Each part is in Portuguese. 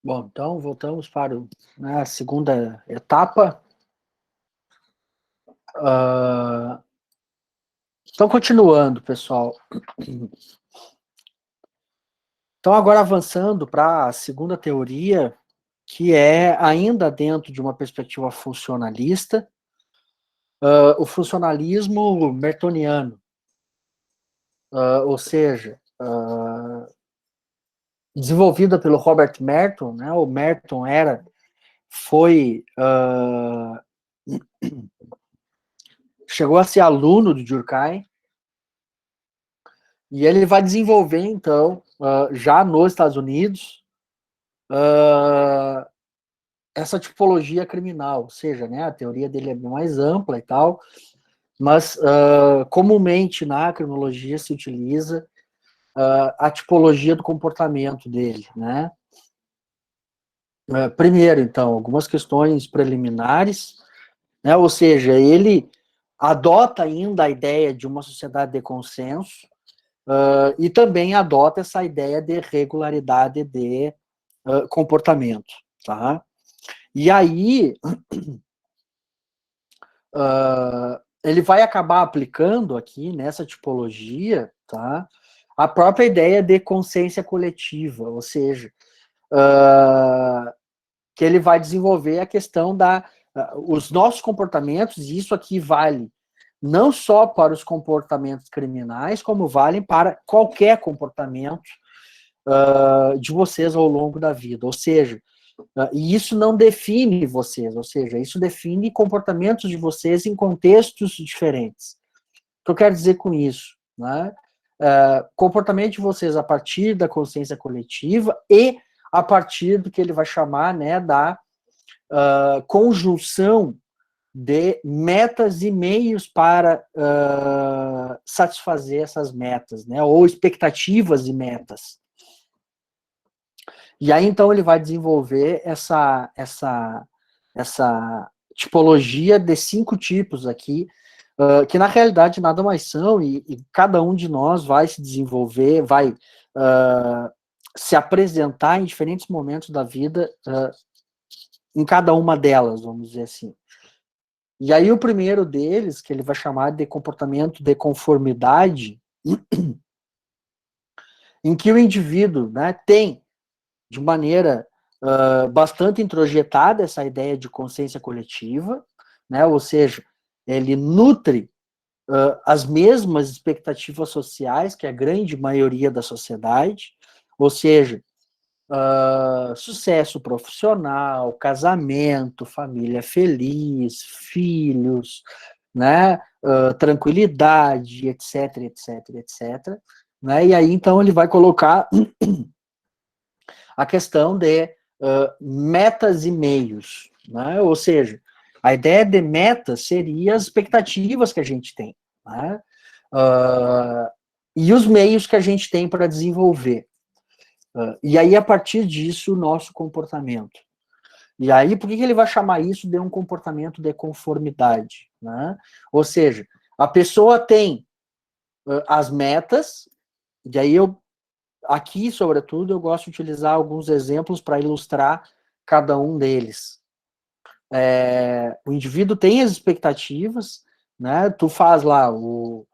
Bom, então voltamos para a segunda etapa. Então, continuando, pessoal. Então, agora avançando para a segunda teoria, que é ainda dentro de uma perspectiva funcionalista, o funcionalismo mertoniano. Ou seja, desenvolvida pelo Robert Merton, né? O Merton chegou a ser aluno do Durkheim, e ele vai desenvolver, então, já nos Estados Unidos, essa tipologia criminal, ou seja, né, a teoria dele é mais ampla e tal, mas comumente na criminologia se utiliza a tipologia do comportamento dele, né? Primeiro, então, algumas questões preliminares, né, ou seja, ele adota ainda a ideia de uma sociedade de consenso, e também adota essa ideia de regularidade de comportamento, tá? E aí, ele vai acabar aplicando aqui, nessa tipologia, tá? A própria ideia de consciência coletiva, ou seja, que ele vai desenvolver a questão os nossos comportamentos, e isso aqui vale não só para os comportamentos criminais, como valem para qualquer comportamento de vocês ao longo da vida. Ou seja, e isso não define vocês, ou seja, isso define comportamentos de vocês em contextos diferentes. O que eu quero dizer com isso? Né? Comportamento de vocês a partir da consciência coletiva e a partir do que ele vai chamar, né, da conjunção de metas e meios para satisfazer essas metas, né, ou expectativas e metas. E aí, então, ele vai desenvolver essa tipologia de 5 tipos aqui, que na realidade nada mais são, e cada um de nós vai se desenvolver, vai se apresentar em diferentes momentos da vida, em cada uma delas, vamos dizer assim. E aí o primeiro deles, que ele vai chamar de comportamento de conformidade, em que o indivíduo, né, tem de maneira bastante introjetada essa ideia de consciência coletiva, né, ou seja, ele nutre as mesmas expectativas sociais que a grande maioria da sociedade, ou seja, sucesso profissional, casamento, família feliz, filhos, né, tranquilidade, etc, etc, etc. Né, e aí, então, ele vai colocar a questão de metas e meios, né? Ou seja, a ideia de meta seria as expectativas que a gente tem, né? E os meios que a gente tem para desenvolver. E aí, a partir disso, o nosso comportamento. E aí, por que ele vai chamar isso de um comportamento de conformidade? Né? Ou seja, a pessoa tem as metas, e aí aqui, sobretudo, eu gosto de utilizar alguns exemplos para ilustrar cada um deles. O indivíduo tem as expectativas, né? Tu faz lá o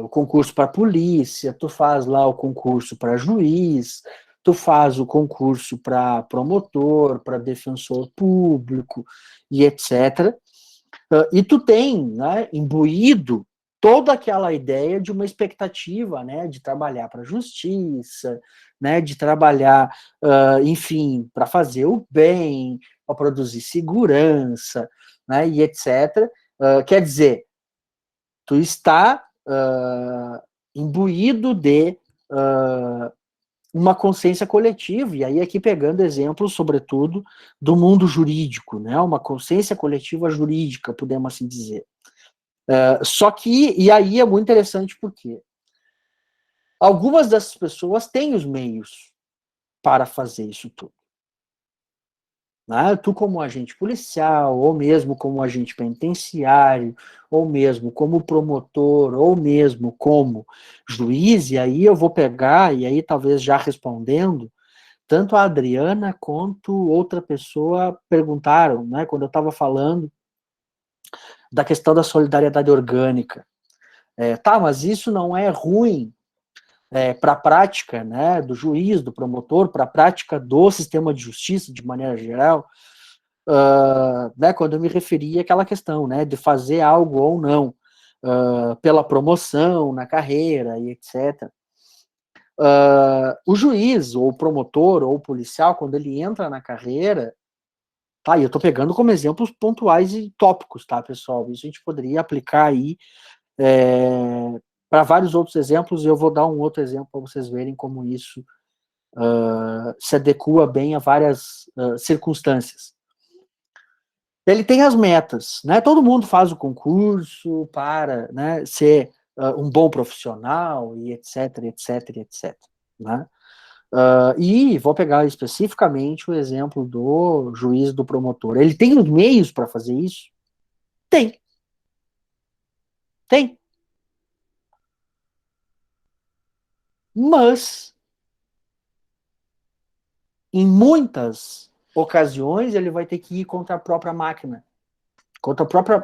concurso para polícia, tu faz lá o concurso para juiz, tu faz o concurso para promotor, para defensor público e etc. E tu tem, né, imbuído toda aquela ideia de uma expectativa, né, de trabalhar para a justiça, né, de trabalhar, enfim, para fazer o bem, para produzir segurança, né, e etc. Quer dizer, tu está imbuído de uma consciência coletiva, e aí aqui pegando exemplos, sobretudo, do mundo jurídico, né, uma consciência coletiva jurídica, podemos assim dizer. Só que, e aí é muito interessante porque algumas dessas pessoas têm os meios para fazer isso tudo. Né? Tu como agente policial, ou mesmo como agente penitenciário, ou mesmo como promotor, ou mesmo como juiz, e aí eu vou pegar, e aí talvez já respondendo, tanto a Adriana quanto outra pessoa perguntaram, né, quando eu estava falando da questão da solidariedade orgânica. Tá, mas isso não é ruim para a prática, né, do juiz, do promotor, para a prática do sistema de justiça, de maneira geral, né, quando eu me referi àquela questão, né, de fazer algo ou não, pela promoção na carreira e etc. O juiz, ou o promotor, ou o policial, quando ele entra na carreira, tá, e eu estou pegando como exemplos pontuais e tópicos, tá, pessoal? Isso a gente poderia aplicar aí para vários outros exemplos, e eu vou dar um outro exemplo para vocês verem como isso se adequa bem a várias circunstâncias. Ele tem as metas, né? Todo mundo faz o concurso para, né, ser um bom profissional e etc, etc, etc, né? E vou pegar especificamente o exemplo do juiz do promotor. Ele tem os meios para fazer isso? Tem. Tem. Mas, em muitas ocasiões, ele vai ter que ir contra a própria máquina, contra a própria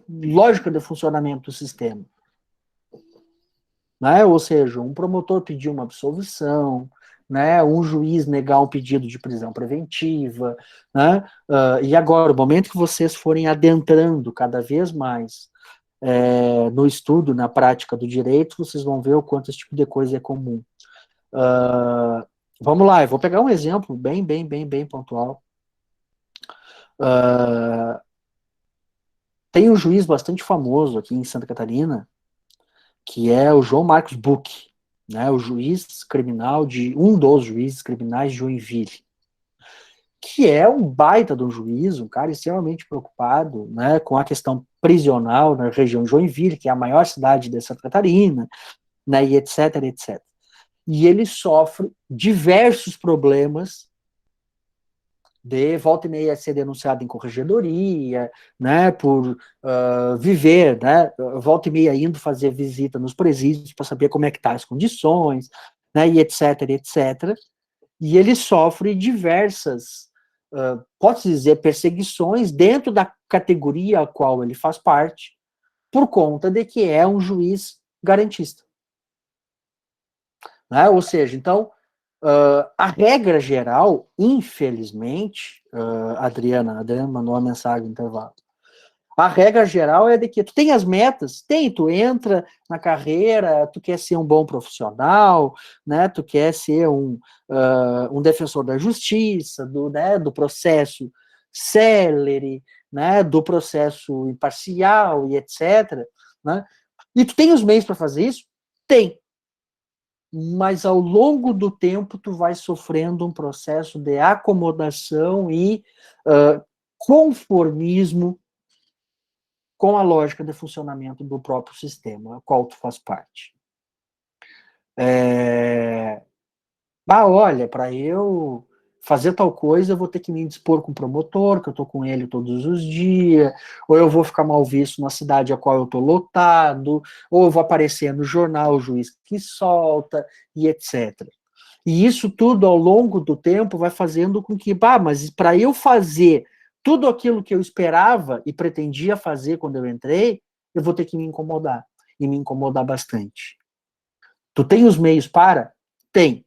lógica de funcionamento do sistema. Né? Ou seja, um promotor pedir uma absolvição, né? Um juiz negar um pedido de prisão preventiva, né? E agora, o momento que vocês forem adentrando cada vez mais no estudo, na prática do direito, vocês vão ver o quanto esse tipo de coisa é comum. Vamos lá, eu vou pegar um exemplo bem pontual. Tem um juiz bastante famoso aqui em Santa Catarina, que é o João Marcos Buch, né, o juiz criminal um dos juízes criminais de Joinville, que é um baita de um juiz, um cara extremamente preocupado, né, com a questão prisional na região de Joinville, que é a maior cidade de Santa Catarina, né, e etc, etc. E ele sofre diversos problemas de volta e meia ser denunciado em corregedoria, né, por viver, né, volta e meia indo fazer visita nos presídios para saber como é que tá as condições, né, e etc, etc. E ele sofre diversas, pode-se dizer, perseguições dentro da categoria a qual ele faz parte, por conta de que é um juiz garantista. Né? Ou seja, então, a regra geral, infelizmente, a Adriana mandou uma mensagem no intervalo. A regra geral é de que tu tem as metas, tu entra na carreira, tu quer ser um bom profissional, né? Tu quer ser um defensor da justiça, né, do processo célere, né, do processo imparcial e etc. Né? E tu tem os meios para fazer isso? Tem. Mas ao longo do tempo tu vai sofrendo um processo de acomodação e conformismo com a lógica de funcionamento do próprio sistema, a qual tu faz parte. Olha, para eu fazer tal coisa, eu vou ter que me dispor com o promotor, que eu estou com ele todos os dias, ou eu vou ficar mal visto na cidade a qual eu estou lotado, ou eu vou aparecer no jornal, o juiz que solta, e etc. E isso tudo, ao longo do tempo, vai fazendo com que, mas para eu fazer tudo aquilo que eu esperava e pretendia fazer quando eu entrei, eu vou ter que me incomodar, e me incomodar bastante. Tu tem os meios para? Tem.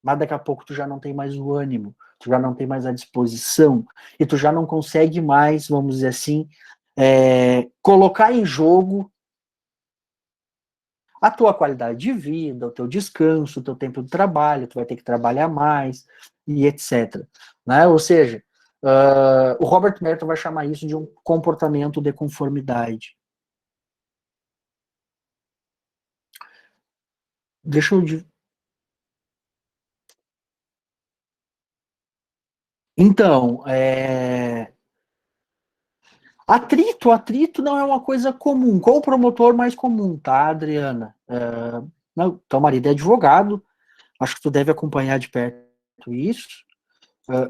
Mas daqui a pouco tu já não tem mais o ânimo, tu já não tem mais a disposição, e tu já não consegue mais, vamos dizer assim, colocar em jogo a tua qualidade de vida, o teu descanso, o teu tempo de trabalho, tu vai ter que trabalhar mais, e etc. Né? Ou seja, o Robert Merton vai chamar isso de um comportamento de conformidade. Deixa eu... Então, atrito não é uma coisa comum. Qual o promotor mais comum, tá, Adriana? Não, teu marido é advogado, acho que tu deve acompanhar de perto isso,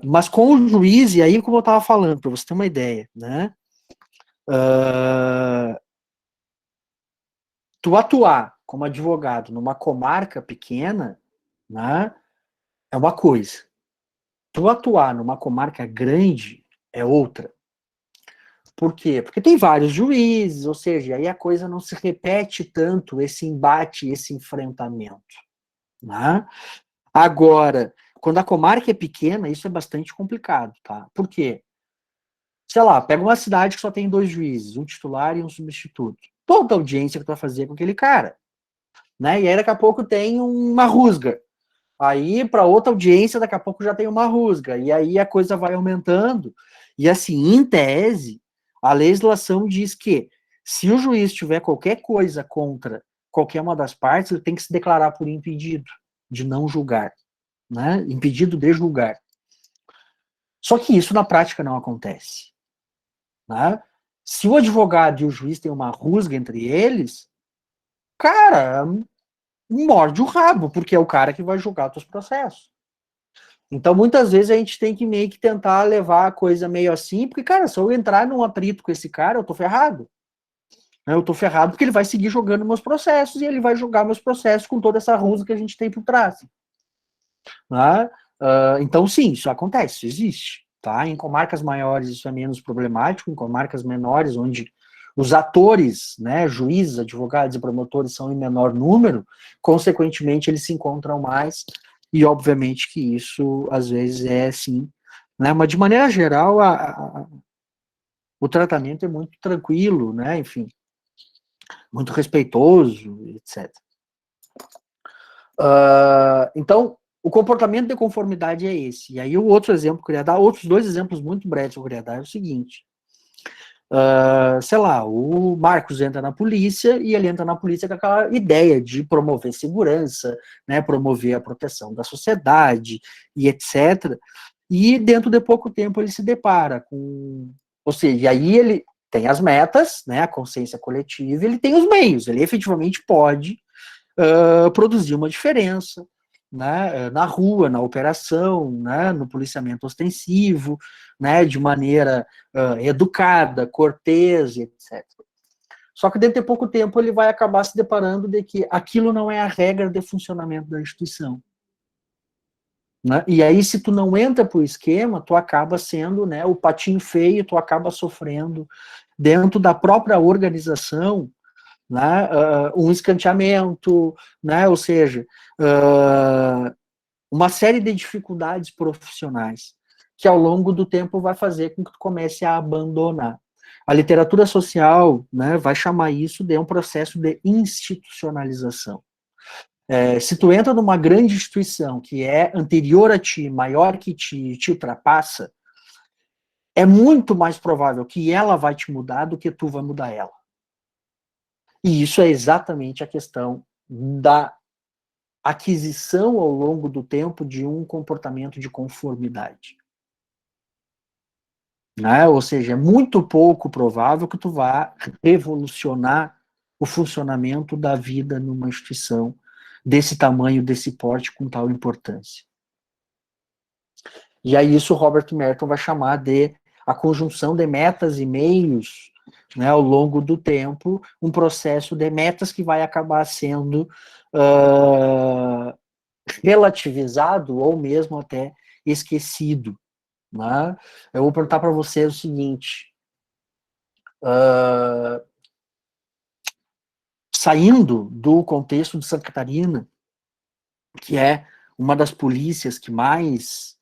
mas com o juiz, e aí como eu estava falando, para você ter uma ideia, né? Tu atuar como advogado numa comarca pequena, né, é uma coisa. Tu atuar numa comarca grande é outra. Por quê? Porque tem vários juízes, ou seja, aí a coisa não se repete tanto, esse embate, esse enfrentamento. Né? Agora, quando a comarca é pequena, isso é bastante complicado, tá? Por quê? Sei lá, pega uma cidade que só tem 2 juízes, um titular e um substituto. Toda audiência que tu vai fazer com aquele cara, né? E aí daqui a pouco tem uma rusga. Aí para outra audiência daqui a pouco já tem uma rusga. E aí a coisa vai aumentando. E assim, em tese, a legislação diz que se o juiz tiver qualquer coisa contra qualquer uma das partes, ele tem que se declarar por impedido de não julgar, né? Impedido de julgar. Só que isso na prática não acontece. Né? Se o advogado e o juiz têm uma rusga entre eles, cara, morde o rabo, porque é o cara que vai julgar os teus processos. Então, muitas vezes a gente tem que meio que tentar levar a coisa meio assim, porque, cara, se eu entrar num atrito com esse cara, eu tô ferrado. Eu tô ferrado porque ele vai seguir jogando meus processos e ele vai julgar meus processos com toda essa rusga que a gente tem por trás. Né? Então, sim, isso acontece, isso existe. Tá? Em comarcas maiores isso é menos problemático, em comarcas menores, onde os atores, né, juízes, advogados e promotores são em menor número, consequentemente eles se encontram mais, e obviamente que isso às vezes é assim, né, mas de maneira geral o tratamento é muito tranquilo, né, enfim, muito respeitoso, etc. Então, o comportamento de conformidade é esse. E aí o outro exemplo que eu queria dar, outros 2 exemplos muito breves que eu queria dar é o seguinte. Sei lá, o Marcos entra na polícia e ele entra na polícia com aquela ideia de promover segurança, né, promover a proteção da sociedade e etc. E dentro de pouco tempo ele se depara com... Ou seja, aí ele tem as metas, né, a consciência coletiva, ele tem os meios, ele efetivamente pode produzir uma diferença, né, na rua, na operação, né, no policiamento ostensivo, né, de maneira educada, cortês, etc. Só que dentro de pouco tempo ele vai acabar se deparando de que aquilo não é a regra de funcionamento da instituição. Né? E aí, se tu não entra pro esquema, tu acaba sendo, né, o patinho feio, tu acaba sofrendo dentro da própria organização, né, um escanteamento, né, ou seja, uma série de dificuldades profissionais que ao longo do tempo vai fazer com que tu comece a abandonar. A literatura social, né, vai chamar isso de um processo de institucionalização. Se tu entra numa grande instituição que é anterior a ti, maior que ti, te ultrapassa, é muito mais provável que ela vai te mudar do que tu vai mudar ela. E isso é exatamente a questão da aquisição ao longo do tempo de um comportamento de conformidade. Né? Ou seja, é muito pouco provável que tu vá revolucionar o funcionamento da vida numa instituição desse tamanho, desse porte, com tal importância. E aí isso o Robert Merton vai chamar de a conjunção de metas e meios, né, ao longo do tempo, um processo de metas que vai acabar sendo relativizado ou mesmo até esquecido. Né? Eu vou perguntar para você o seguinte, saindo do contexto de Santa Catarina, que é uma das polícias que mais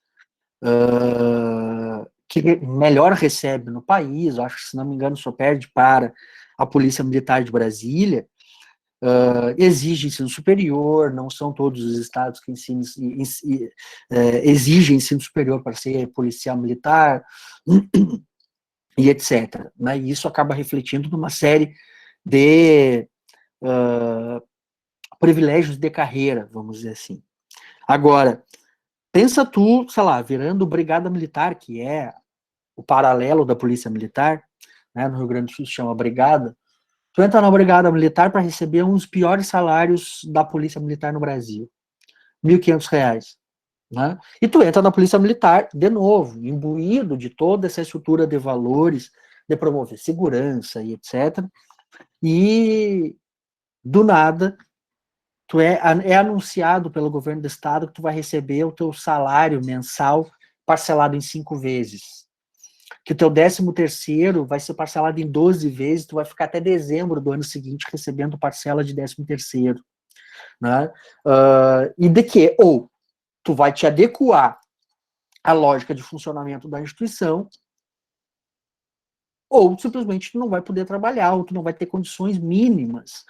que melhor recebe no país, acho que, se não me engano, só perde para a Polícia Militar de Brasília, exige ensino superior, não são todos os estados que exigem ensino superior para ser policial militar, e etc. Né? E isso acaba refletindo numa série de privilégios de carreira, vamos dizer assim. Agora, pensa tu, sei lá, virando brigada militar, que é o paralelo da polícia militar, né, no Rio Grande do Sul se chama brigada, tu entra na brigada militar para receber um dos piores salários da polícia militar no Brasil, R$ 1.500. Né? E tu entra na polícia militar, de novo, imbuído de toda essa estrutura de valores, de promover segurança e etc. E, do nada, tu é anunciado pelo governo do estado que tu vai receber o teu salário mensal parcelado em 5 vezes. Que o teu 13º vai ser parcelado em 12 vezes, tu vai ficar até dezembro do ano seguinte recebendo parcela de 13º. Né? E de que? Ou tu vai te adequar à lógica de funcionamento da instituição, ou simplesmente tu não vai poder trabalhar, ou tu não vai ter condições mínimas.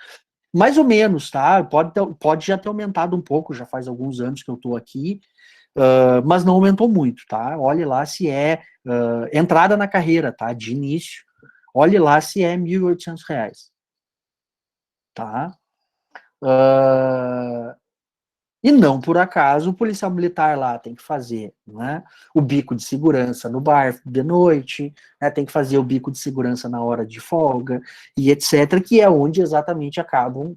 Mais ou menos, tá? Pode já ter aumentado um pouco, já faz alguns anos que eu estou aqui, mas não aumentou muito, tá? Olhe lá se é entrada na carreira, tá? De início. Olhe lá se é R$ 1.800, tá? E não por acaso o policial militar lá tem que fazer, né, o bico de segurança no bar de noite, né, tem que fazer o bico de segurança na hora de folga, e etc., que é onde exatamente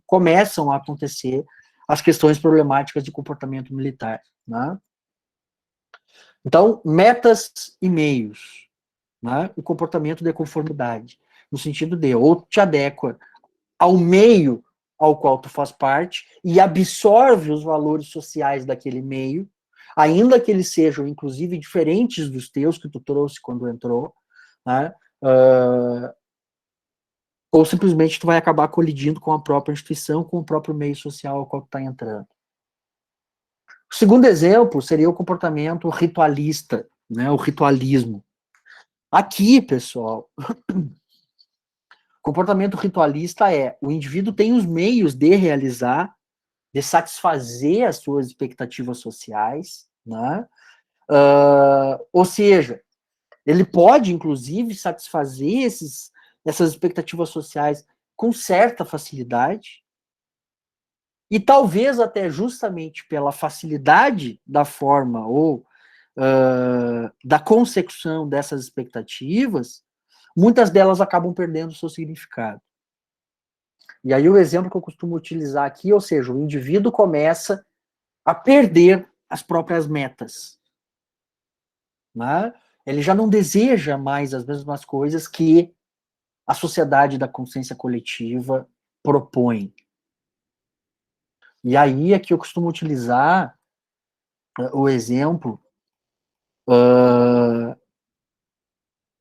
começam a acontecer as questões problemáticas de comportamento militar. Né? Então, metas e meios, né, o comportamento de conformidade, no sentido de ou te adequa ao meio ao qual tu faz parte e absorve os valores sociais daquele meio, ainda que eles sejam, inclusive, diferentes dos teus que tu trouxe quando entrou, né? Ou simplesmente tu vai acabar colidindo com a própria instituição, com o próprio meio social ao qual tu está entrando. O segundo exemplo seria o comportamento ritualista, né? O ritualismo. Aqui, pessoal, comportamento ritualista é o indivíduo tem os meios de realizar, de satisfazer as suas expectativas sociais, né? Ou seja, ele pode, inclusive, satisfazer essas expectativas sociais com certa facilidade, e talvez até justamente pela facilidade da forma ou da consecução dessas expectativas, muitas delas acabam perdendo o seu significado. E aí o exemplo que eu costumo utilizar aqui, ou seja, o indivíduo começa a perder as próprias metas. Né? Ele já não deseja mais as mesmas coisas que a sociedade da consciência coletiva propõe. E aí é que eu costumo utilizar o exemplo.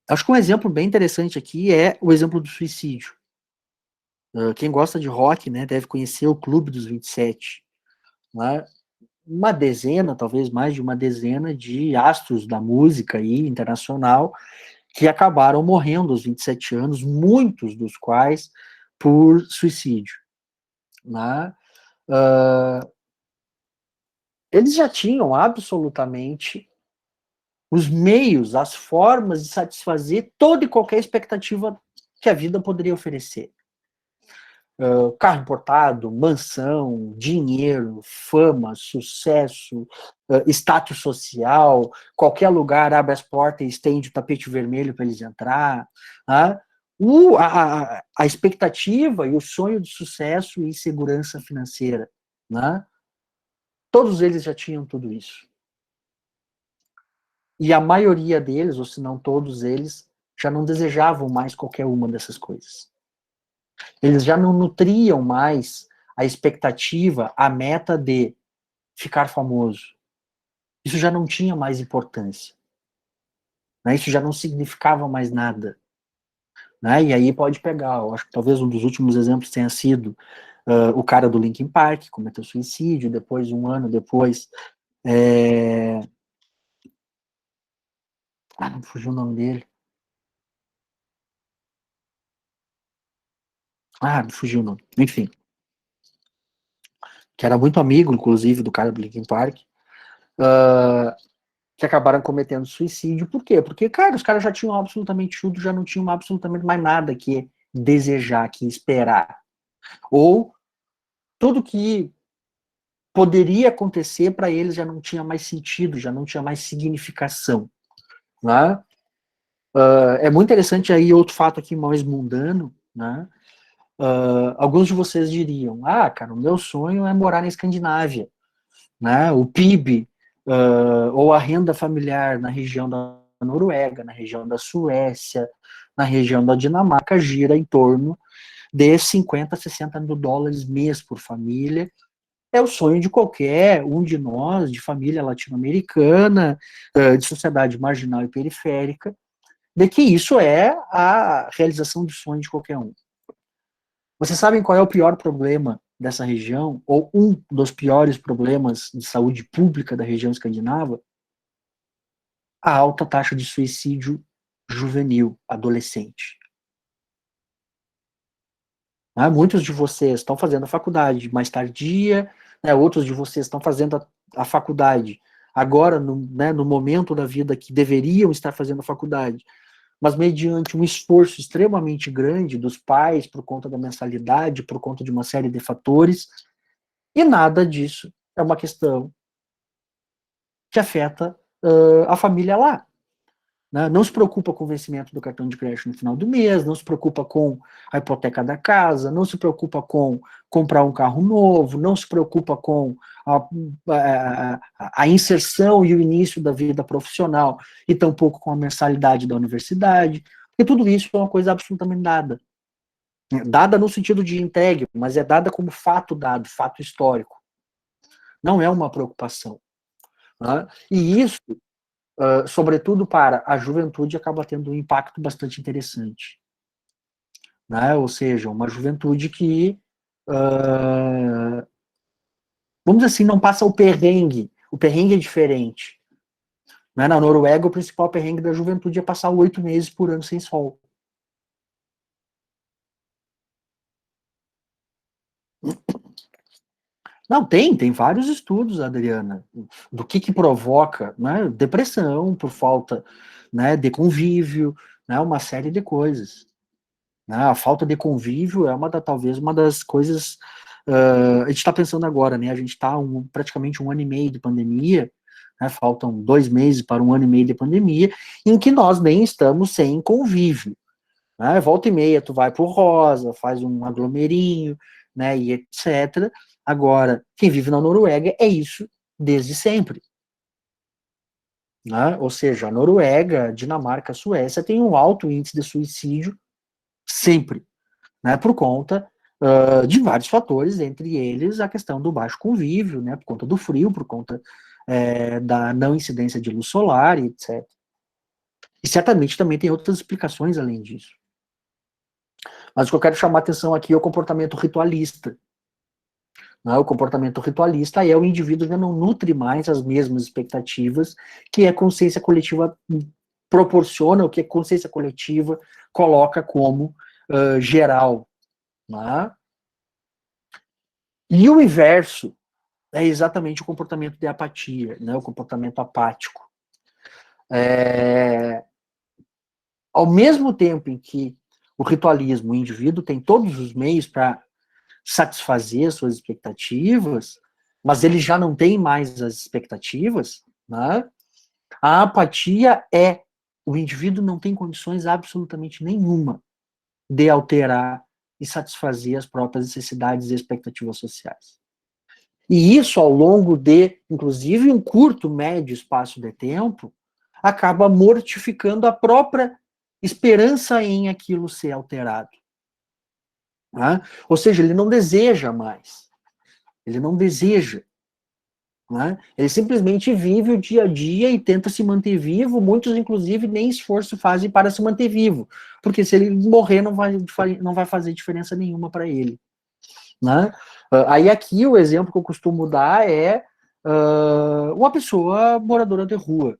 Acho que um exemplo bem interessante aqui é o exemplo do suicídio. Quem gosta de rock, né, deve conhecer o Clube dos 27. Né? Uma dezena, talvez mais de uma dezena de astros da música aí, internacional, que acabaram morrendo aos 27 anos, muitos dos quais por suicídio. Né? Eles já tinham absolutamente os meios, as formas de satisfazer toda e qualquer expectativa que a vida poderia oferecer. Carro importado, mansão, dinheiro, fama, sucesso, status social, qualquer lugar abre as portas e estende o tapete vermelho para eles entrar. Né? A expectativa e o sonho de sucesso e segurança financeira. Né? Todos eles já tinham tudo isso. E a maioria deles, ou se não todos eles, já não desejavam mais qualquer uma dessas coisas. Eles já não nutriam mais a expectativa, a meta de ficar famoso. Isso já não tinha mais importância. Né? Isso já não significava mais nada. Né? E aí pode pegar, eu acho que talvez um dos últimos exemplos tenha sido o cara do Linkin Park, que cometeu suicídio, depois, um ano depois, fugiu o nome dele. Fugiu o nome. Enfim. Que era muito amigo, inclusive, do cara do Linkin Park, que acabaram cometendo suicídio. Por quê? Porque, cara, os caras já tinham absolutamente tudo, já não tinham absolutamente mais nada que desejar, que esperar. Ou tudo que poderia acontecer para eles já não tinha mais sentido, já não tinha mais significação. Né? É muito interessante aí outro fato aqui mais mundano, né? Alguns de vocês diriam, cara, o meu sonho é morar na Escandinávia. Né? O PIB ou a renda familiar na região da Noruega, na região da Suécia, na região da Dinamarca, gira em torno de 50, 60 mil dólares mês por família, é o sonho de qualquer um de nós, de família latino-americana, de sociedade marginal e periférica, de que isso é a realização do sonho de qualquer um. Vocês sabem qual é o pior problema dessa região, ou um dos piores problemas de saúde pública da região escandinava? A alta taxa de suicídio juvenil, adolescente. Muitos de vocês estão fazendo a faculdade mais tardia, né, outros de vocês estão fazendo a faculdade agora, no momento da vida que deveriam estar fazendo a faculdade, mas mediante um esforço extremamente grande dos pais, por conta da mensalidade, por conta de uma série de fatores, e nada disso é uma questão que afeta a família lá. Né? Não se preocupa com o vencimento do cartão de crédito no final do mês, não se preocupa com a hipoteca da casa, não se preocupa com comprar um carro novo, não se preocupa com a inserção e o início da vida profissional, e tampouco com a mensalidade da universidade, porque tudo isso é uma coisa absolutamente dada. Dada no sentido de entregue, mas é dada como fato dado, fato histórico. Não é uma preocupação. Né? E isso, sobretudo para a juventude, acaba tendo um impacto bastante interessante. Né? Ou seja, uma juventude que, vamos dizer assim, não passa o perrengue. O perrengue é diferente. Né? Na Noruega, o principal perrengue da juventude é passar 8 meses por ano sem sol. Não, tem vários estudos, Adriana, do que provoca, né, depressão por falta, né, de convívio, né, uma série de coisas. Né, a falta de convívio é talvez uma das coisas, a gente está pensando agora, né, a gente está praticamente 1 ano e meio de pandemia, né, faltam 2 meses para 1 ano e meio de pandemia, em que nós nem estamos sem convívio. Né, volta e meia tu vai pro Rosa, faz um aglomerinho, né, e etc. Agora, quem vive na Noruega é isso desde sempre. Né? Ou seja, a Noruega, Dinamarca, Suécia tem um alto índice de suicídio sempre, né, por conta de vários fatores, entre eles a questão do baixo convívio, né, por conta do frio, por conta da não incidência de luz solar, etc. E certamente também tem outras explicações além disso. Mas o que eu quero chamar a atenção aqui é o comportamento ritualista. Né? O comportamento ritualista é o indivíduo já não nutre mais as mesmas expectativas que a consciência coletiva proporciona, o que a consciência coletiva coloca como geral. Né? E o inverso é exatamente o comportamento de apatia, né? O comportamento apático. Ao mesmo tempo em que o ritualismo, o indivíduo tem todos os meios para satisfazer suas expectativas, mas ele já não tem mais as expectativas, né? A apatia é o indivíduo não tem condições absolutamente nenhuma de alterar e satisfazer as próprias necessidades e expectativas sociais. E isso, ao longo de, inclusive, um curto, médio espaço de tempo, acaba mortificando a própria esperança em aquilo ser alterado. Né? Ou seja, ele não deseja mais. Ele não deseja. Né? Ele simplesmente vive o dia a dia e tenta se manter vivo. Muitos, inclusive, nem esforço fazem para se manter vivo. Porque se ele morrer, não vai fazer diferença nenhuma para ele. Né? Aí aqui o exemplo que eu costumo dar é uma pessoa moradora de rua.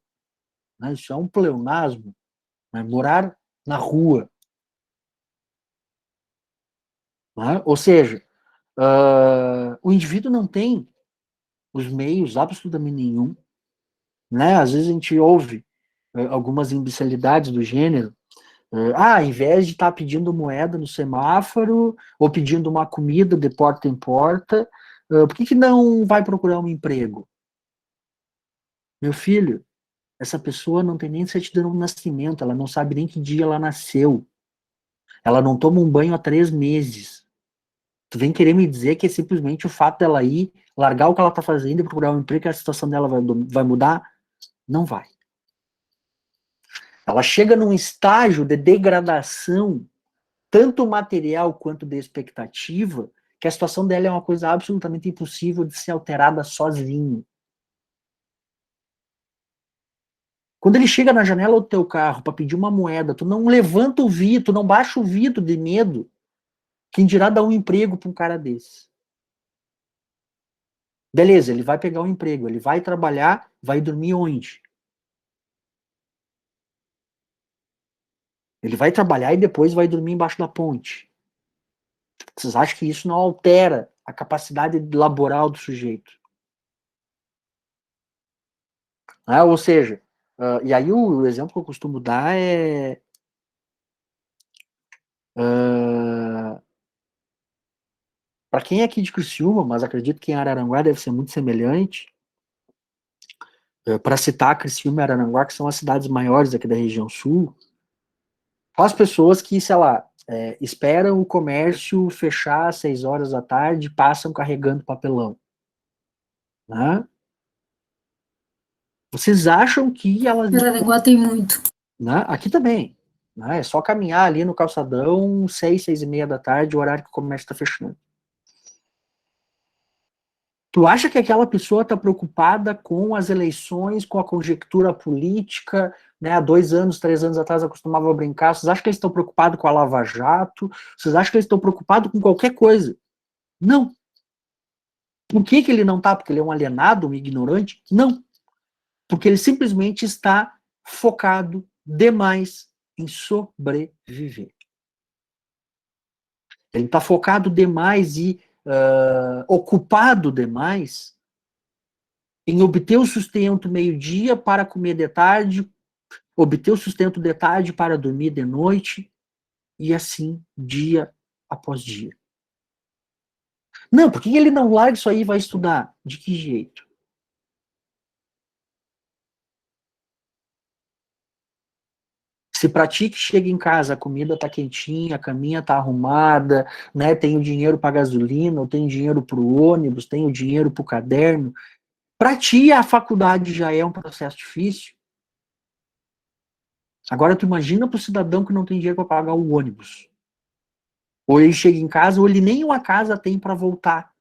Né? Isso é um pleonasmo. Né? Morar na rua. Né? Ou seja, o indivíduo não tem os meios, absolutamente nenhum. Né? Às vezes a gente ouve algumas imbecilidades do gênero. Ao invés de estar pedindo moeda no semáforo ou pedindo uma comida de porta em porta, por que não vai procurar um emprego? Meu filho, essa pessoa não tem nem certidão de nascimento, ela não sabe nem que dia ela nasceu. Ela não toma um banho há 3 meses. Tu vem querer me dizer que é simplesmente o fato dela ir, largar o que ela está fazendo e procurar um emprego, que a situação dela vai mudar? Não vai. Ela chega num estágio de degradação, tanto material quanto de expectativa, que a situação dela é uma coisa absolutamente impossível de ser alterada sozinho. Quando ele chega na janela do teu carro para pedir uma moeda, tu não levanta o vidro, tu não baixa o vidro de medo. Quem dirá dar um emprego para um cara desse? Beleza, ele vai pegar um emprego, ele vai trabalhar, vai dormir onde? Ele vai trabalhar e depois vai dormir embaixo da ponte. Vocês acham que isso não altera a capacidade laboral do sujeito? Ou seja, e aí o exemplo que eu costumo dar é para quem é aqui de Criciúma, mas acredito que em Araranguá deve ser muito semelhante, para citar Criciúma e Araranguá, que são as cidades maiores aqui da região sul, as pessoas que, sei lá, esperam o comércio fechar às 6 horas da tarde, passam carregando papelão. Né? Vocês acham que elas... Araranguá tem muito. Né? Aqui também. Né? É só caminhar ali no calçadão, 6, 6 e meia da tarde, o horário que o comércio está fechando. Tu acha que aquela pessoa está preocupada com as eleições, com a conjectura política, né? Há 2 anos, 3 anos atrás eu costumava brincar. Vocês acham que eles estão preocupados com a Lava Jato? Vocês acham que eles estão preocupados com qualquer coisa? Não. Por que ele não está? Porque ele é um alienado, um ignorante? Não. Porque ele simplesmente está focado demais em sobreviver. Ele está focado demais e ocupado demais em obter o sustento meio-dia para comer de tarde, obter o sustento de tarde para dormir de noite, e assim, dia após dia. Não, por que ele não larga isso aí e vai estudar? De que jeito? Se pratique, chega em casa, a comida tá quentinha, a caminha tá arrumada, né? Tenho dinheiro para gasolina, eu tenho dinheiro para o ônibus, tenho dinheiro para o caderno. Para ti, a faculdade já é um processo difícil. Agora, tu imagina para o cidadão que não tem dinheiro para pagar o ônibus. Ou ele chega em casa, ou ele nem uma casa tem para voltar.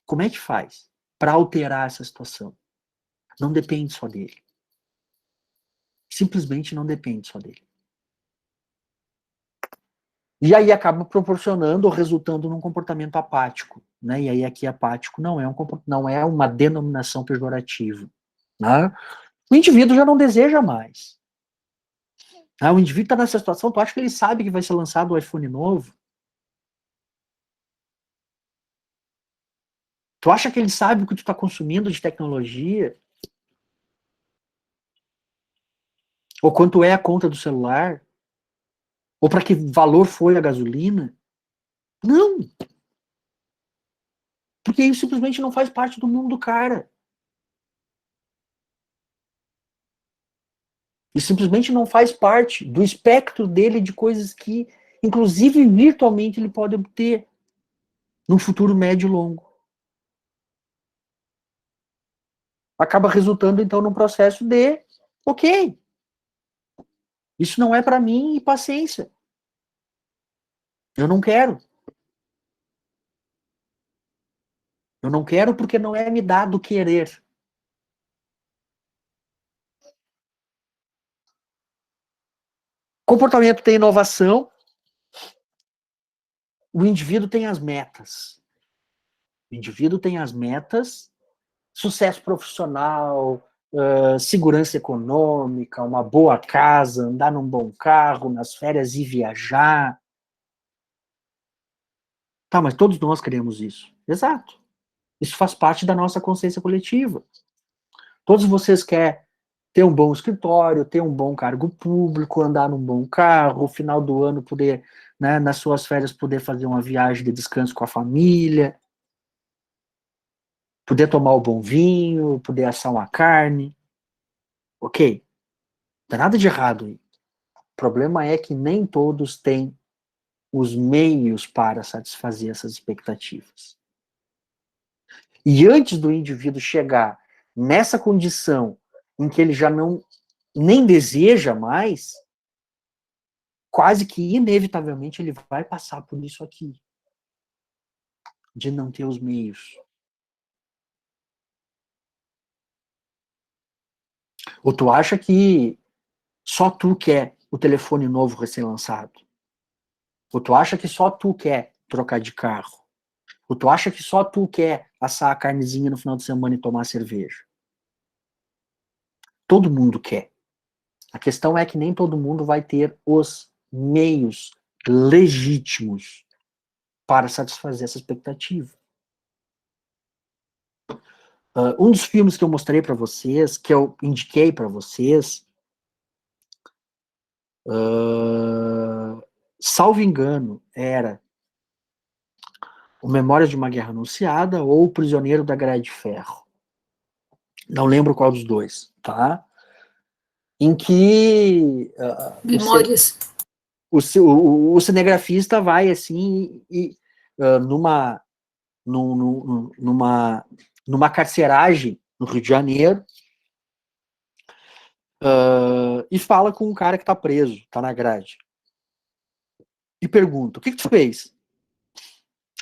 Como é que faz para alterar essa situação? Não depende só dele. Simplesmente não depende só dele. E aí acaba proporcionando ou resultando num comportamento apático. Né? E aí aqui apático não é uma denominação pejorativa. Né? O indivíduo já não deseja mais. O indivíduo está nessa situação, tu acha que ele sabe que vai ser lançado o iPhone novo? Tu acha que ele sabe o que tu está consumindo de tecnologia? Ou quanto é a conta do celular? Ou para que valor foi a gasolina? Não! Porque isso simplesmente não faz parte do mundo do cara. E simplesmente não faz parte do espectro dele de coisas que, inclusive virtualmente, ele pode obter num futuro médio e longo. Acaba resultando, então, num processo de, ok, isso não é para mim e paciência. Eu não quero. Eu não quero porque não é me dado querer. Comportamento tem inovação, o indivíduo tem as metas. O indivíduo tem as metas, sucesso profissional, segurança econômica, uma boa casa, andar num bom carro, nas férias ir viajar. Tá, mas todos nós queremos isso. Exato. Isso faz parte da nossa consciência coletiva. Todos vocês querem ter um bom escritório, ter um bom cargo público, andar num bom carro, no final do ano poder, né, nas suas férias, poder fazer uma viagem de descanso com a família, poder tomar o bom vinho, poder assar uma carne. Ok, não tem nada de errado aí. O problema é que nem todos têm os meios para satisfazer essas expectativas. E antes do indivíduo chegar nessa condição em que ele já não nem deseja mais, quase que inevitavelmente ele vai passar por isso aqui. de não ter os meios. Ou tu acha que só tu quer o telefone novo recém-lançado? Ou tu acha que só tu quer trocar de carro? Ou tu acha que só tu quer assar a carnezinha no final de semana e tomar cerveja? Todo mundo quer. A questão é que nem todo mundo vai ter os meios legítimos para satisfazer essa expectativa. Um dos filmes que eu mostrei para vocês, que eu indiquei para vocês, salvo engano, era O Memórias de uma Guerra Anunciada ou O Prisioneiro da Grade de Ferro. Não lembro qual dos dois, tá? Em que Memórias. o cinegrafista vai assim numa carceragem no Rio de Janeiro e fala com um cara que tá preso, tá na grade. E pergunta, o que tu fez?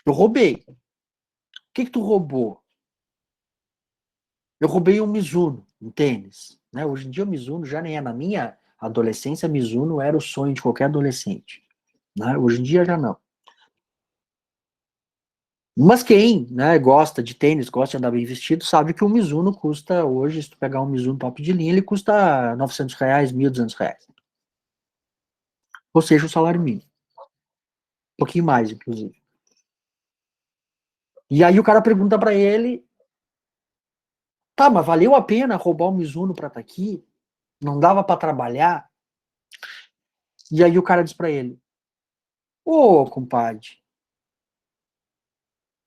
Eu roubei. O que tu roubou? Eu roubei um Mizuno, um tênis. Né? Hoje em dia o Mizuno já nem é. Na minha adolescência, Mizuno era o sonho de qualquer adolescente. Né? Hoje em dia já não. Mas quem, né, gosta de tênis, gosta de andar bem vestido, sabe que o Mizuno custa, hoje, se tu pegar um Mizuno top de linha, ele custa R$900, R$1.200. Ou seja, o salário mínimo. Um pouquinho mais, inclusive. E aí o cara pergunta para ele, tá, mas valeu a pena roubar o Mizuno pra estar aqui? Não dava para trabalhar? E aí o cara diz para ele, ô, compadre,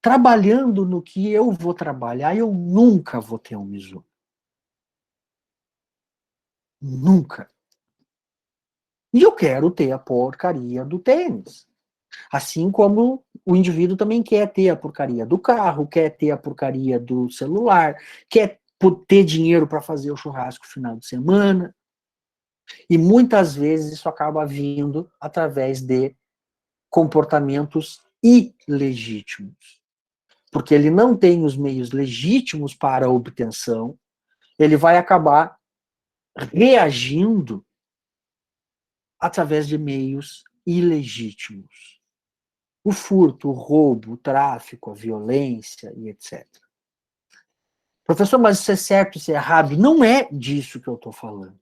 trabalhando no que eu vou trabalhar, eu nunca vou ter um Mizuno. Nunca. E eu quero ter a porcaria do tênis. Assim como o indivíduo também quer ter a porcaria do carro, quer ter a porcaria do celular, quer ter dinheiro para fazer o churrasco no final de semana. E muitas vezes isso acaba vindo através de comportamentos ilegítimos. Porque ele não tem os meios legítimos para a obtenção, ele vai acabar reagindo através de meios ilegítimos. O furto, o roubo, o tráfico, a violência e etc. Professor, mas isso é certo, isso é errado? Não é disso que eu estou falando.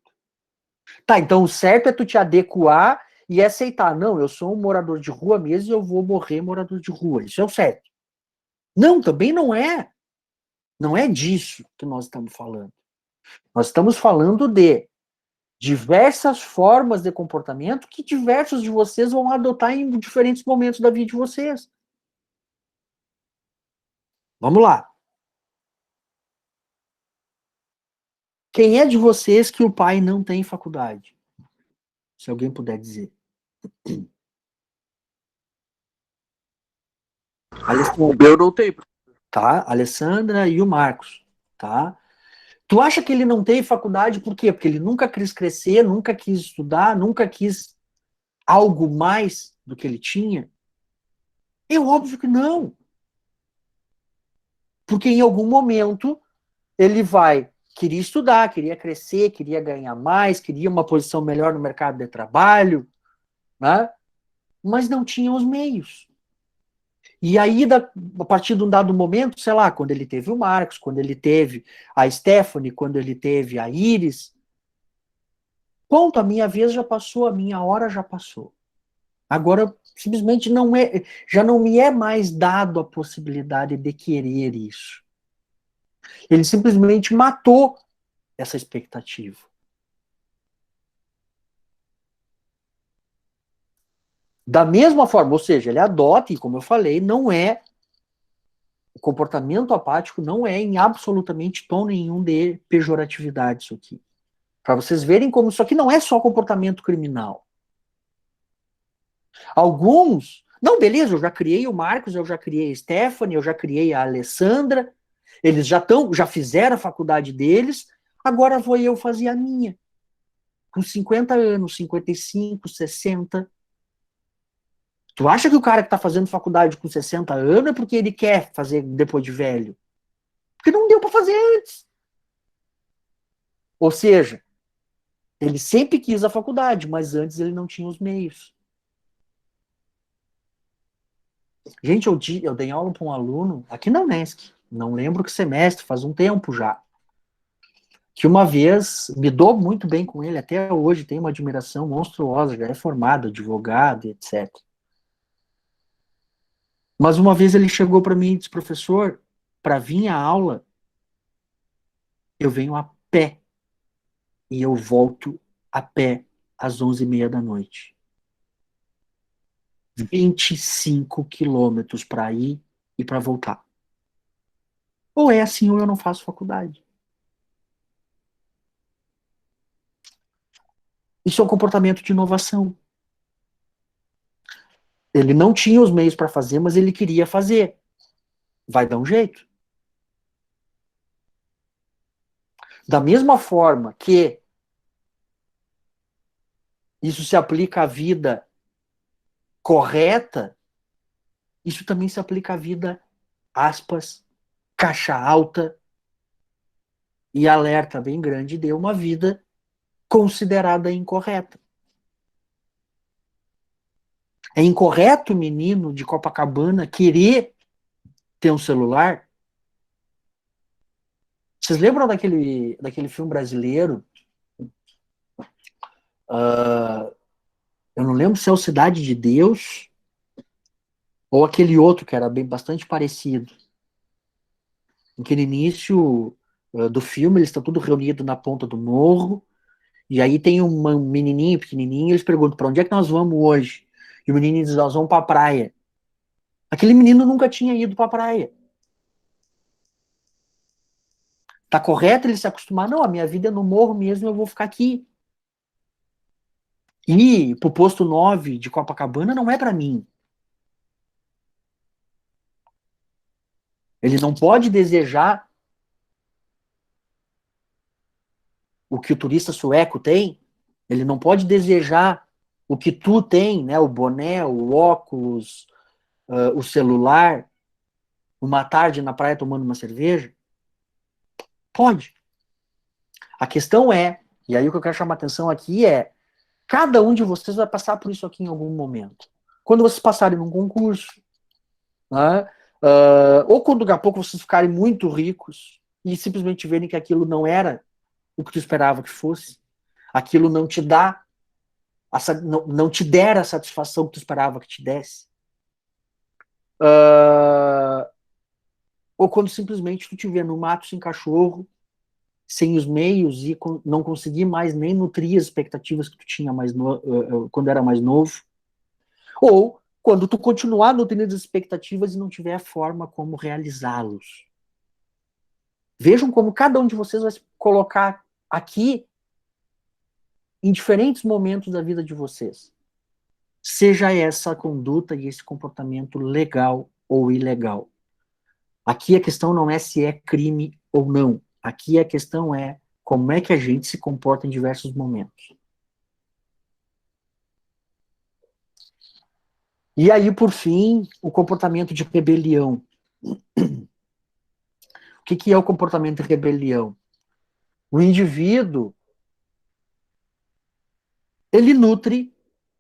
Tá, então o certo é tu te adequar e aceitar. Não, eu sou um morador de rua mesmo e eu vou morrer morador de rua. Isso é o certo. Não, também não é. Não é disso que nós estamos falando. Nós estamos falando de diversas formas de comportamento que diversos de vocês vão adotar em diferentes momentos da vida de vocês. Vamos lá. Quem é de vocês que o pai não tem faculdade? Se alguém puder dizer. Eu não tenho. Tá? Alessandra e o Marcos. Tá? Tu acha que ele não tem faculdade por quê? Porque ele nunca quis crescer, nunca quis estudar, nunca quis algo mais do que ele tinha? É óbvio que não. Porque em algum momento ele queria estudar, queria crescer, queria ganhar mais, queria uma posição melhor no mercado de trabalho, né? Mas não tinha os meios. E aí, a partir de um dado momento, sei lá, quando ele teve o Marcos, quando ele teve a Stephanie, quando ele teve a Iris, ponto, a minha vez já passou, a minha hora já passou. Agora, simplesmente já não me é mais dado a possibilidade de querer isso. Ele simplesmente matou essa expectativa. Da mesma forma, ou seja, ele adota, e como eu falei, o comportamento apático não é em absolutamente tom nenhum de pejoratividade isso aqui. Para vocês verem como isso aqui não é só comportamento criminal. Alguns, não, beleza, eu já criei o Marcos, eu já criei a Stephanie, eu já criei a Alessandra, eles já fizeram a faculdade deles, agora vou eu fazer a minha. Com 50 anos, 55, 60. Tu acha que o cara que tá fazendo faculdade com 60 anos é porque ele quer fazer depois de velho? Porque não deu para fazer antes. Ou seja, ele sempre quis a faculdade, mas antes ele não tinha os meios. Gente, eu dei aula para um aluno aqui na Unesc, não lembro que semestre, faz um tempo já, que uma vez me dou muito bem com ele, até hoje tenho uma admiração monstruosa, já é formado, advogado, etc. Mas uma vez ele chegou para mim e disse, professor, para vir à aula, eu venho a pé e eu volto a pé às 11h30 da noite. 25 quilômetros para ir e para voltar. Ou é assim ou eu não faço faculdade. Isso é um comportamento de inovação. Ele não tinha os meios para fazer, mas ele queria fazer. Vai dar um jeito. Da mesma forma que isso se aplica à vida correta, isso também se aplica à vida, aspas, caixa alta e alerta bem grande de uma vida considerada incorreta. É incorreto o menino de Copacabana querer ter um celular? Vocês lembram daquele filme brasileiro? Eu não lembro se é o Cidade de Deus ou aquele outro que era bastante parecido. Em que no início do filme eles estão tudo reunidos na ponta do morro e aí tem um menininho pequenininho e eles perguntam para onde é que nós vamos hoje? E o menino diz, nós vamos para a praia. Aquele menino nunca tinha ido para a praia. Tá correto ele se acostumar? Não, a minha vida é no morro mesmo, eu vou ficar aqui. Ir pro posto 9 de Copacabana não é para mim. Ele não pode desejar o que o turista sueco tem. Ele não pode desejar o que tu tem, né? O boné, o óculos, o celular, uma tarde na praia tomando uma cerveja. Pode. A questão é, e aí o que eu quero chamar a atenção aqui é, cada um de vocês vai passar por isso aqui em algum momento. Quando vocês passarem num concurso, né? Ou quando daqui a pouco vocês ficarem muito ricos e simplesmente verem que aquilo não era o que tu esperava que fosse, aquilo não te dá, não te der a satisfação que tu esperava que te desse. Ou quando simplesmente tu te vê no mato sem cachorro, sem os meios e não conseguir mais nem nutrir as expectativas que tu tinha quando era mais novo. Ou quando tu continuar nutrindo as expectativas e não tiver a forma como realizá-los. Vejam como cada um de vocês vai se colocar aqui em diferentes momentos da vida de vocês. Seja essa conduta e esse comportamento legal ou ilegal. Aqui a questão não é se é crime ou não. Aqui a questão é como é que a gente se comporta em diversos momentos. E aí, por fim, o comportamento de rebelião. O que é o comportamento de rebelião? O indivíduo, ele nutre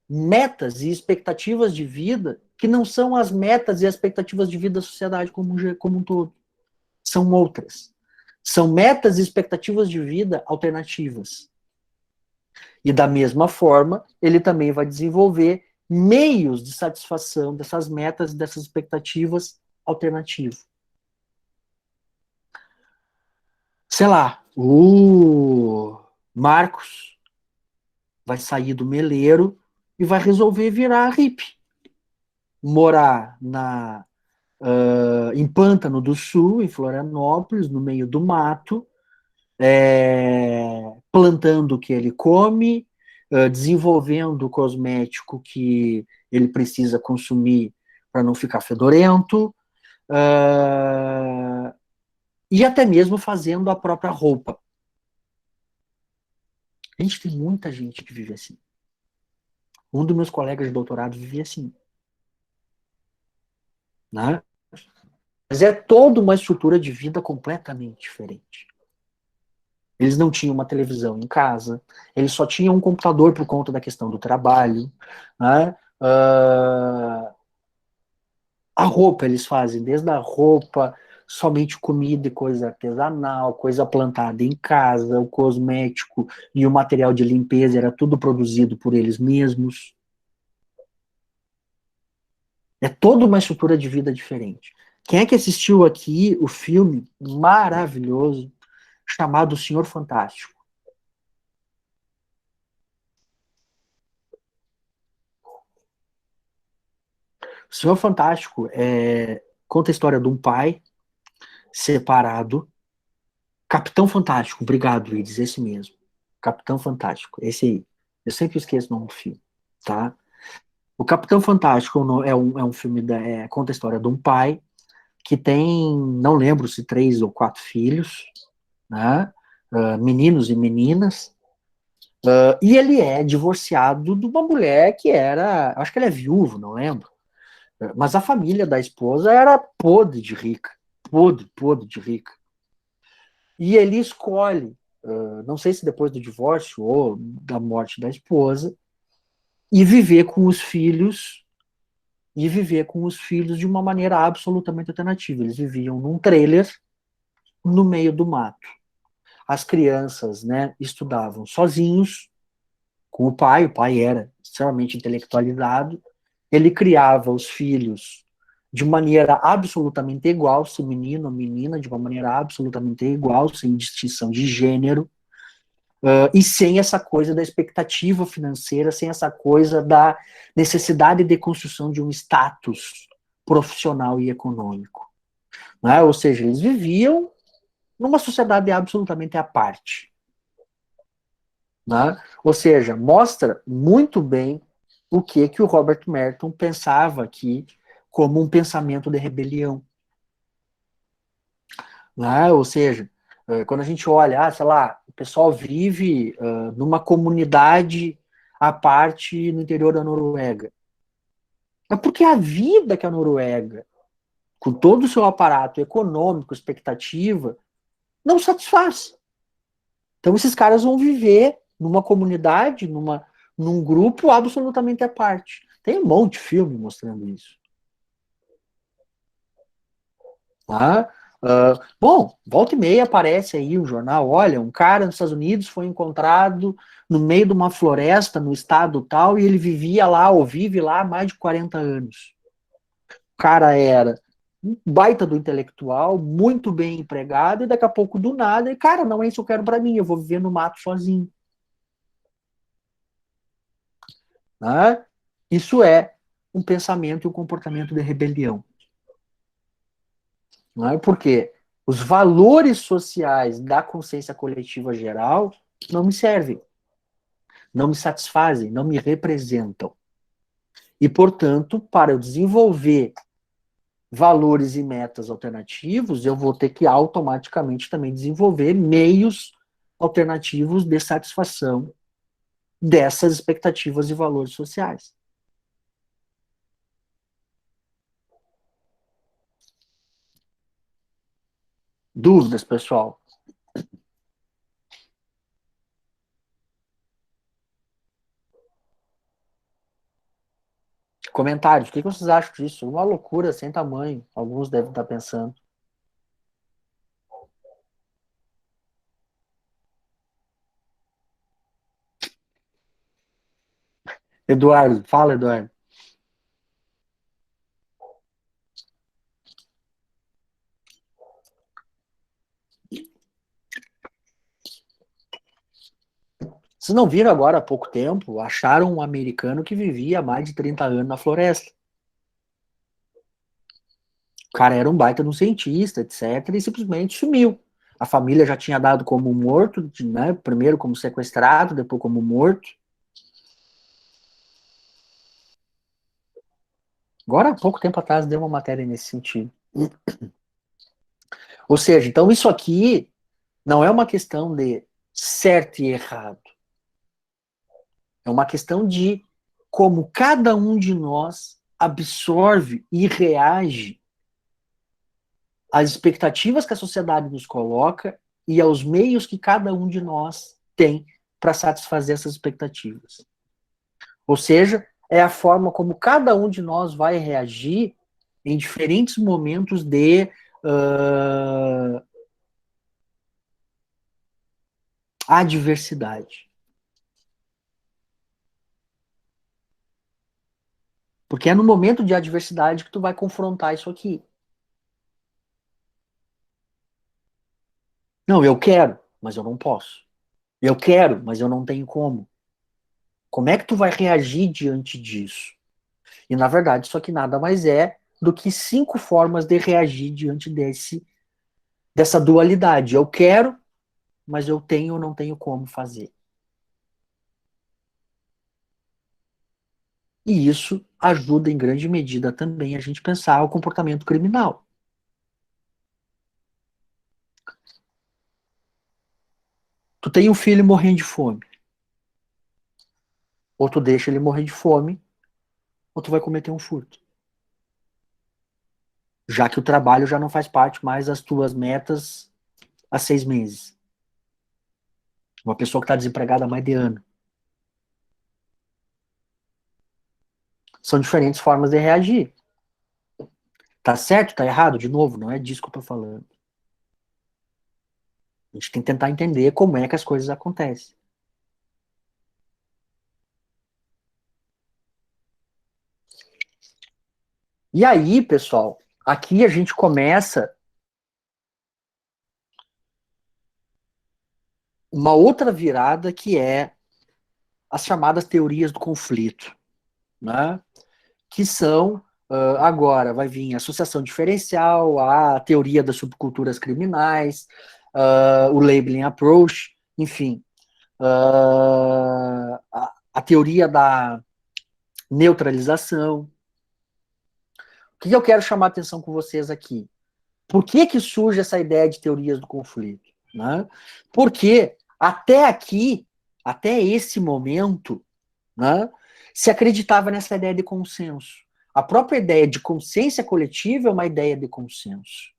metas e expectativas de vida que não são as metas e as expectativas de vida da sociedade como um todo. São outras. São metas e expectativas de vida alternativas. E da mesma forma, ele também vai desenvolver meios de satisfação dessas metas e dessas expectativas alternativas. Sei lá, o Marcos vai sair do meleiro e vai resolver virar hippie. Morar em Pântano do Sul, em Florianópolis, no meio do mato, plantando o que ele come, desenvolvendo o cosmético que ele precisa consumir para não ficar fedorento, e até mesmo fazendo a própria roupa. A gente tem muita gente que vive assim. Um dos meus colegas de doutorado vivia assim. né? Mas é toda uma estrutura de vida completamente diferente. Eles não tinham uma televisão em casa, eles só tinham um computador por conta da questão do trabalho, né? A roupa eles fazem, desde a roupa, somente comida e coisa artesanal, coisa plantada em casa, o cosmético e o material de limpeza era tudo produzido por eles mesmos. É toda uma estrutura de vida diferente. Quem é que assistiu aqui o filme maravilhoso chamado O Senhor Fantástico? O Senhor Fantástico conta a história de um pai separado. Capitão Fantástico, obrigado, Luiz, esse mesmo. Capitão Fantástico, esse aí. Eu sempre esqueço o nome do filme, tá? O Capitão Fantástico é um filme conta a história de um pai que tem, não lembro se 3 ou 4 filhos, né? Meninos e meninas. E ele é divorciado de uma mulher que era, acho que ele é viúvo, não lembro. Mas a família da esposa era podre de rica, podre de rica. E ele escolhe, não sei se depois do divórcio ou da morte da esposa, e viver com os filhos, de uma maneira absolutamente alternativa. Eles viviam num trailer no meio do mato. As crianças, né, estudavam sozinhos com o pai era extremamente intelectualizado, ele criava os filhos de maneira absolutamente igual, se menino ou menina, de uma maneira absolutamente igual, sem distinção de gênero, e sem essa coisa da expectativa financeira, sem essa coisa da necessidade de construção de um status profissional e econômico. Né? Ou seja, eles viviam numa sociedade absolutamente à parte. Né? Ou seja, mostra muito bem o que o Robert Merton pensava aqui como um pensamento de rebelião. Né? Ou seja, quando a gente olha, sei lá, o pessoal vive numa comunidade à parte no interior da Noruega. É porque a vida que a Noruega, com todo o seu aparato econômico, expectativa, não satisfaz. Então esses caras vão viver numa comunidade, num grupo absolutamente à parte. Tem um monte de filme mostrando isso. Tá? Bom, volta e meia aparece aí um jornal, olha, um cara nos Estados Unidos foi encontrado no meio de uma floresta no estado tal e ele vivia lá ou vive lá há mais de 40 anos. O cara era um baita do intelectual, muito bem empregado e daqui a pouco do nada, e cara, não é isso que eu quero para mim, eu vou viver no mato sozinho. Né? Isso é um pensamento e um comportamento de rebelião. Não é? Porque os valores sociais da consciência coletiva geral não me servem, não me satisfazem, não me representam. E, portanto, para eu desenvolver valores e metas alternativos, eu vou ter que automaticamente também desenvolver meios alternativos de satisfação dessas expectativas e valores sociais. Dúvidas, pessoal? Comentários, o que vocês acham disso? Uma loucura sem tamanho, alguns devem estar pensando. Eduardo, fala, Eduardo. Vocês não viram agora há pouco tempo? Acharam um americano que vivia há mais de 30 anos na floresta. O cara era um baita de um cientista, etc., e simplesmente sumiu. A família já tinha dado como morto, né? Primeiro como sequestrado, depois como morto. Agora, há pouco tempo atrás, deu uma matéria nesse sentido. Ou seja, então isso aqui não é uma questão de certo e errado. É uma questão de como cada um de nós absorve e reage às expectativas que a sociedade nos coloca e aos meios que cada um de nós tem para satisfazer essas expectativas. Ou seja, é a forma como cada um de nós vai reagir em diferentes momentos de adversidade. Porque é no momento de adversidade que tu vai confrontar isso aqui. Não, eu quero, mas eu não posso. Eu quero, mas eu não tenho como. Como é que tu vai reagir diante disso? E, na verdade, isso aqui nada mais é do que 5 formas de reagir diante dessa dualidade. Eu quero, mas eu tenho ou não tenho como fazer. E isso ajuda, em grande medida, também a gente pensar o comportamento criminal. Tu tem um filho morrendo de fome. Ou tu deixa ele morrer de fome, ou tu vai cometer um furto. Já que o trabalho já não faz parte mais das tuas metas há 6 meses. Uma pessoa que está desempregada há mais de ano. São diferentes formas de reagir. Tá certo, tá errado? De novo, não é disso que eu tô falando. A gente tem que tentar entender como é que as coisas acontecem. E aí, pessoal, aqui a gente começa uma outra virada que é as chamadas teorias do conflito, né? Que são, agora vai vir a associação diferencial, a teoria das subculturas criminais, o labeling approach, enfim, a teoria da neutralização. O que eu quero chamar a atenção com vocês aqui? Por que surge essa ideia de teorias do conflito? Né? Porque até aqui, até esse momento, né, se acreditava nessa ideia de consenso. A própria ideia de consciência coletiva é uma ideia de consenso.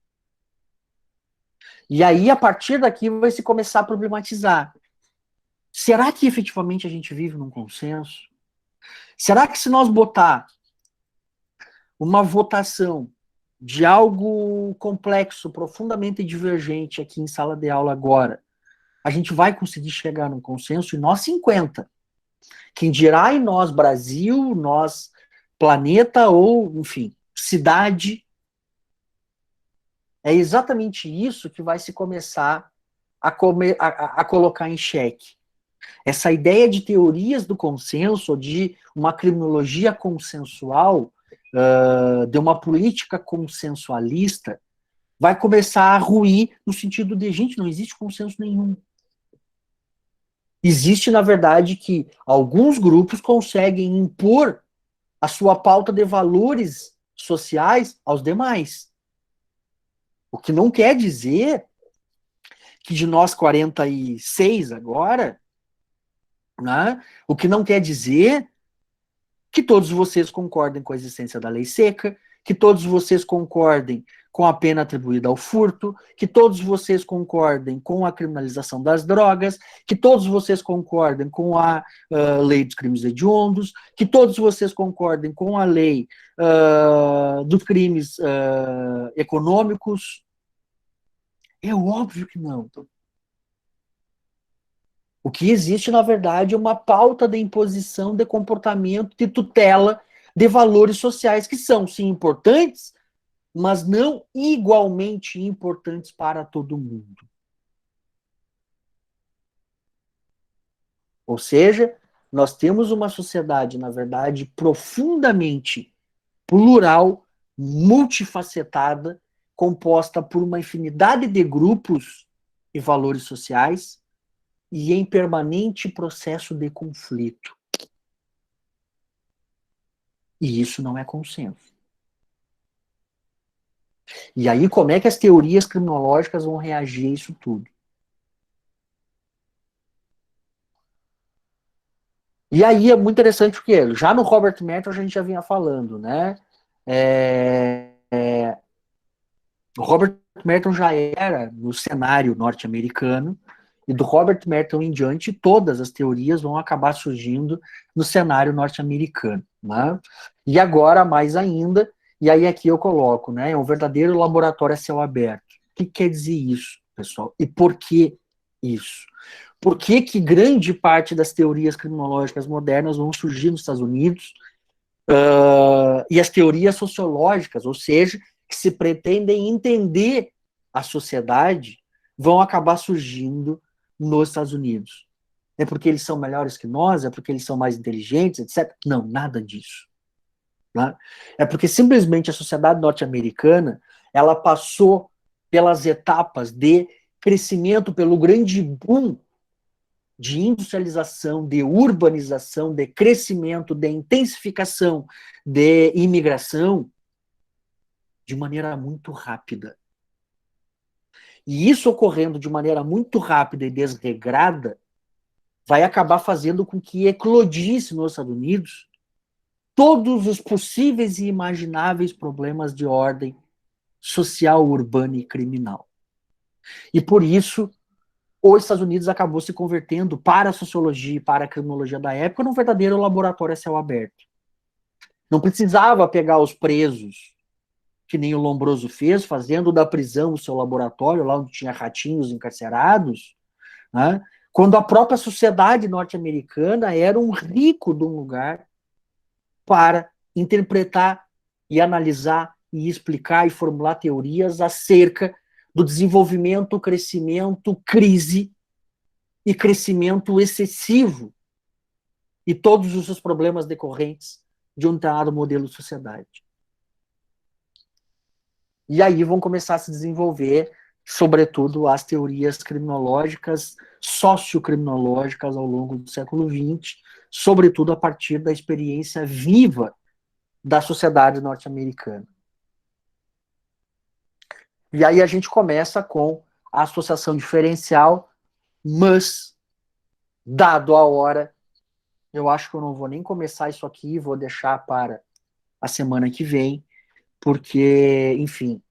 E aí, a partir daqui, vai se começar a problematizar. Será que efetivamente a gente vive num consenso? Será que se nós botar uma votação de algo complexo, profundamente divergente aqui em sala de aula agora, a gente vai conseguir chegar num consenso e nós 50. Quem dirá em nós Brasil, nós planeta ou, enfim, cidade. É exatamente isso que vai se começar a colocar em xeque. Essa ideia de teorias do consenso, de uma criminologia consensual, de uma política consensualista, vai começar a ruir no sentido de, gente, não existe consenso nenhum. Existe, na verdade, que alguns grupos conseguem impor a sua pauta de valores sociais aos demais. O que não quer dizer que de nós 46 agora, né, o que não quer dizer que todos vocês concordem com a existência da lei seca, que todos vocês concordem com a pena atribuída ao furto, que todos vocês concordem com a criminalização das drogas, que todos vocês concordem com a lei dos crimes hediondos, que todos vocês concordem com a lei dos crimes econômicos. É óbvio que não. O que existe, na verdade, é uma pauta de imposição de comportamento, de tutela de valores sociais que são, sim, importantes, mas não igualmente importantes para todo mundo. Ou seja, nós temos uma sociedade, na verdade, profundamente plural, multifacetada, composta por uma infinidade de grupos e valores sociais e em permanente processo de conflito. E isso não é consenso. E aí, como é que as teorias criminológicas vão reagir a isso tudo? E aí é muito interessante porque já no Robert Merton a gente já vinha falando, né? O Robert Merton já era no cenário norte-americano, e do Robert Merton em diante, todas as teorias vão acabar surgindo no cenário norte-americano. Né? E agora, mais ainda, e aí aqui eu coloco, né, é um verdadeiro laboratório a céu aberto. O que quer dizer isso, pessoal? E por que isso? Por que que grande parte das teorias criminológicas modernas vão surgir nos Estados Unidos, e as teorias sociológicas, ou seja, que se pretendem entender a sociedade, vão acabar surgindo nos Estados Unidos? É porque eles são melhores que nós? É porque eles são mais inteligentes, etc? Não, nada disso. Né? É porque simplesmente a sociedade norte-americana, ela passou pelas etapas de crescimento, pelo grande boom de industrialização, de urbanização, de crescimento, de intensificação, de imigração, de maneira muito rápida. E isso ocorrendo de maneira muito rápida e desregrada, vai acabar fazendo com que eclodisse nos Estados Unidos todos os possíveis e imagináveis problemas de ordem social, urbana e criminal. E por isso, os Estados Unidos acabou se convertendo para a sociologia e para a criminologia da época num verdadeiro laboratório a céu aberto. Não precisava pegar os presos, que nem o Lombroso fez, fazendo da prisão o seu laboratório, lá onde tinha ratinhos encarcerados, né? Quando a própria sociedade norte-americana era um rico de um lugar para interpretar e analisar e explicar e formular teorias acerca do desenvolvimento, crescimento, crise e crescimento excessivo e todos os seus problemas decorrentes de um determinado modelo de sociedade. E aí vão começar a se desenvolver, sobretudo, as teorias criminológicas, sociocriminológicas ao longo do século XX, sobretudo a partir da experiência viva da sociedade norte-americana. E aí a gente começa com a associação diferencial, mas, dado a hora, eu acho que eu não vou nem começar isso aqui, vou deixar para a semana que vem, porque, enfim,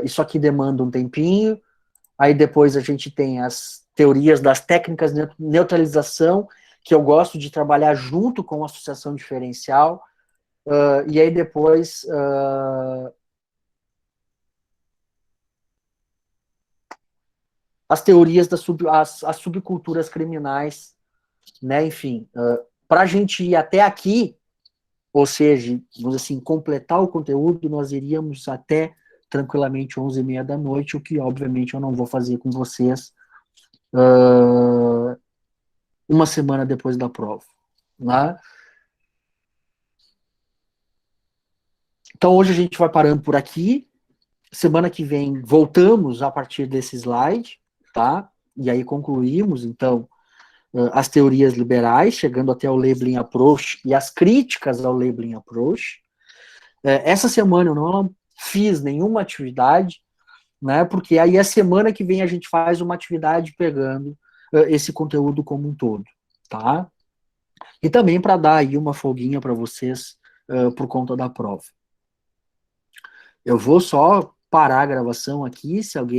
isso aqui demanda um tempinho, aí depois a gente tem as teorias das técnicas de neutralização, que eu gosto de trabalhar junto com a associação diferencial, e aí depois as teorias das as subculturas criminais, né? Enfim, para a gente ir até aqui, ou seja, vamos assim, completar o conteúdo, nós iríamos até tranquilamente 11h30 da noite, o que obviamente eu não vou fazer com vocês uma semana depois da prova. Né? Então hoje a gente vai parando por aqui. Semana que vem voltamos a partir desse slide, tá? E aí concluímos, então, as teorias liberais, chegando até o labeling approach e as críticas ao labeling approach. Essa semana eu não fiz nenhuma atividade, né? Porque aí a semana que vem a gente faz uma atividade pegando esse conteúdo como um todo, tá? E também para dar aí uma folguinha para vocês por conta da prova. Eu vou só parar a gravação aqui, se alguém